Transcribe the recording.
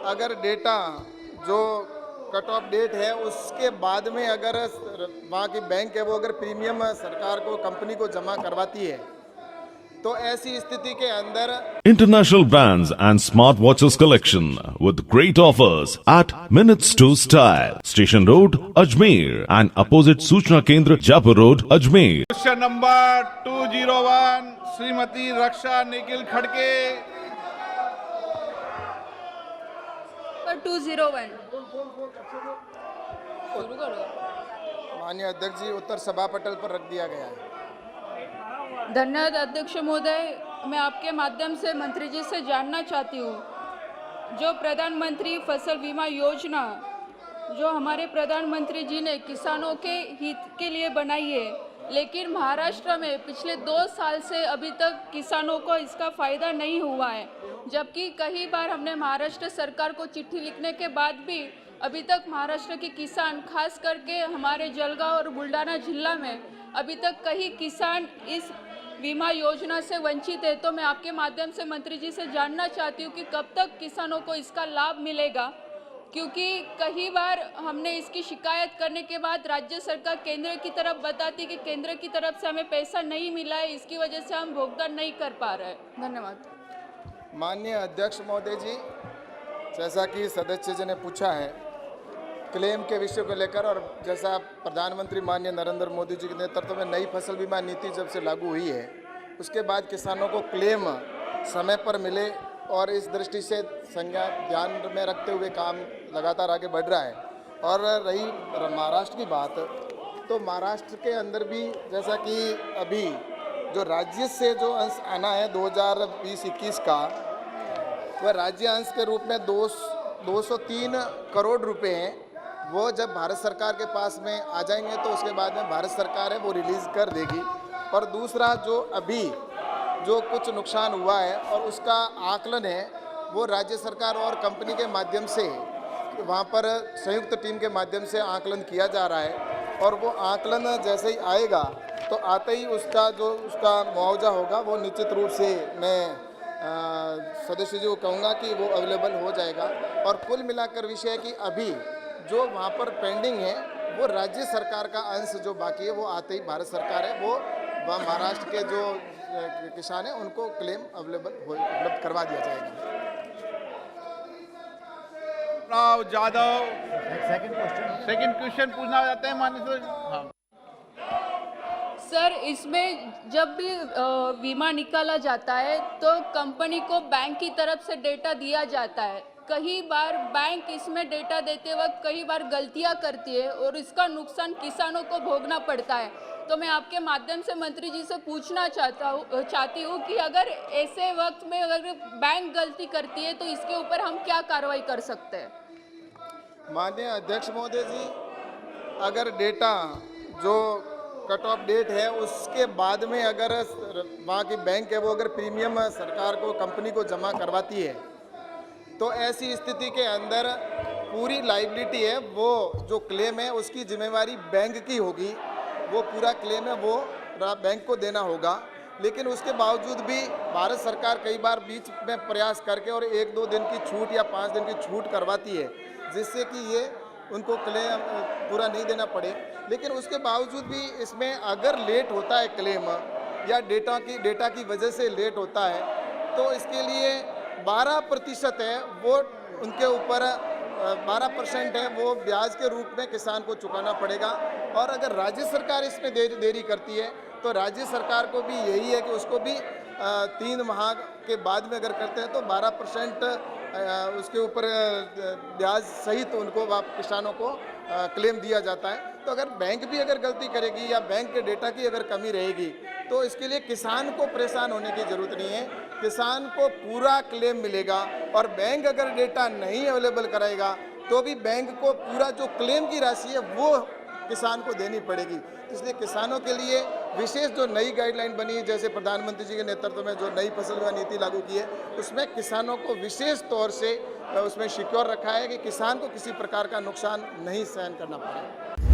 अगर डेटा जो cut off date है उसके बाद में अगर वहाँ की बैंक है वो अगर प्रीमियम सरकार को कंपनी को जमा करवाती है तो ऐसी स्थिति के अंदर International brands and smartwatches collection with great offers at Minutes to Style, Station Road, Ajmer and opposite Suchna Kendra, Jaipur Road, Ajmer. Question number 201 Shrimati Raksha Nikhil Khadke. पर 201 शुरू करो। माननीय अध्यक्ष जी उत्तर सभा पटल पर रख दिया गया है। धन्यवाद अध्यक्ष महोदय। मैं आपके माध्यम से मंत्री जी से जानना चाहती हूँ, जो प्रधानमंत्री फसल बीमा योजना जो हमारे प्रधानमंत्री जी ने किसानों के हित के लिए बनाई है, लेकिन महाराष्ट्र में पिछले 2 साल से अभी तक किसानों को इसका फ़ायदा नहीं हुआ है, जबकि कई बार हमने महाराष्ट्र सरकार को चिट्ठी लिखने के बाद भी अभी तक महाराष्ट्र के किसान, खास करके हमारे जलगांव और बुल्ढाना जिला में अभी तक कई किसान इस बीमा योजना से वंचित है। तो मैं आपके माध्यम से मंत्री जी से जानना चाहती हूँ कि कब तक किसानों को इसका लाभ मिलेगा, क्योंकि कई बार हमने इसकी शिकायत करने के बाद राज्य सरकार केंद्र की तरफ बताती है कि केंद्र की तरफ से हमें पैसा नहीं मिला है, इसकी वजह से हम भुगतान नहीं कर पा रहे हैं। धन्यवाद। माननीय अध्यक्ष महोदय जी, जैसा कि सदस्य जी ने पूछा है क्लेम के विषय को लेकर, और जैसा प्रधानमंत्री माननीय नरेंद्र मोदी जी के नेतृत्व में नई फसल बीमा नीति जब से लागू हुई है उसके बाद किसानों को क्लेम समय पर मिले, और इस दृष्टि से संज्ञा ध्यान में रखते हुए काम लगातार आगे बढ़ रहा है। और रही महाराष्ट्र की बात, तो महाराष्ट्र के अंदर भी जैसा कि अभी जो राज्य से जो अंश आना है 2020-21 का, वह राज्य अंश के रूप में 203 करोड़ रुपए हैं। वो जब भारत सरकार के पास में आ जाएंगे तो उसके बाद में भारत सरकार है वो रिलीज़ कर देगी। और दूसरा जो अभी जो कुछ नुकसान हुआ है और उसका आकलन है वो राज्य सरकार और कंपनी के माध्यम से वहाँ पर संयुक्त टीम के माध्यम से आकलन किया जा रहा है, और वो आकलन जैसे ही आएगा तो आते ही उसका मुआवजा होगा वो निश्चित रूप से मैं सदस्य जी को कहूँगा कि वो अवेलेबल हो जाएगा। और कुल मिलाकर विषय है कि अभी जो वहाँ पर पेंडिंग है वो राज्य सरकार का अंश जो बाकी है वो आते ही भारत सरकार है वो महाराष्ट्र के जो किसान हैं उनको क्लेम उपलब्ध करवा दिया जाएगा। राव जाधव सेकंड क्वेश्चन पूछना चाहते हैं माननीय सर। हाँ सर, इसमें जब भी बीमा निकाला जाता है तो कंपनी को बैंक की तरफ से डेटा दिया जाता है। कई बार बैंक इसमें डेटा देते वक्त कई बार गलतियां करती है और इसका नुकसान किसानों को भोगना पड़ता है। तो मैं आपके माध्यम से मंत्री जी से पूछना चाहती हूँ कि अगर ऐसे वक्त में अगर बैंक गलती करती है तो इसके ऊपर हम क्या कार्रवाई कर सकते हैं? माननीय अध्यक्ष महोदय जी, अगर डेटा जो कट ऑफ डेट है उसके बाद में अगर वहाँ की बैंक है वो अगर प्रीमियम सरकार को कंपनी को जमा करवाती है तो ऐसी स्थिति के अंदर पूरी लाइबिलिटी है वो जो क्लेम है उसकी जिम्मेवारी बैंक की होगी। वो पूरा क्लेम है वो बैंक को देना होगा। लेकिन उसके बावजूद भी भारत सरकार कई बार बीच में प्रयास करके और 1-2 दिन की छूट या 5 दिन की छूट करवाती है जिससे कि ये उनको क्लेम पूरा नहीं देना पड़े। लेकिन उसके बावजूद भी इसमें अगर लेट होता है क्लेम या डेटा की वजह से लेट होता है तो इसके लिए 12% है वो उनके ऊपर 12% है वो ब्याज के रूप में किसान को चुकाना पड़ेगा। और अगर राज्य सरकार इसमें देरी करती है तो राज्य सरकार को भी यही है कि उसको भी 3 माह के बाद में अगर करते हैं तो 12% उसके ऊपर ब्याज सहित उनको किसानों को क्लेम दिया जाता है। तो अगर बैंक भी अगर गलती करेगी या बैंक के डेटा की अगर कमी रहेगी तो इसके लिए किसान को परेशान होने की ज़रूरत नहीं है, किसान को पूरा क्लेम मिलेगा। और बैंक अगर डेटा नहीं अवेलेबल कराएगा तो भी बैंक को पूरा जो क्लेम की राशि है वो किसान को देनी पड़ेगी। इसलिए किसानों के लिए विशेष जो नई गाइडलाइन बनी, जैसे प्रधानमंत्री जी के नेतृत्व में जो नई फसल बीमा नीति लागू की है उसमें किसानों को विशेष तौर से उसमें सिक्योर रखा है कि किसान को किसी प्रकार का नुकसान नहीं सहन करना पड़े।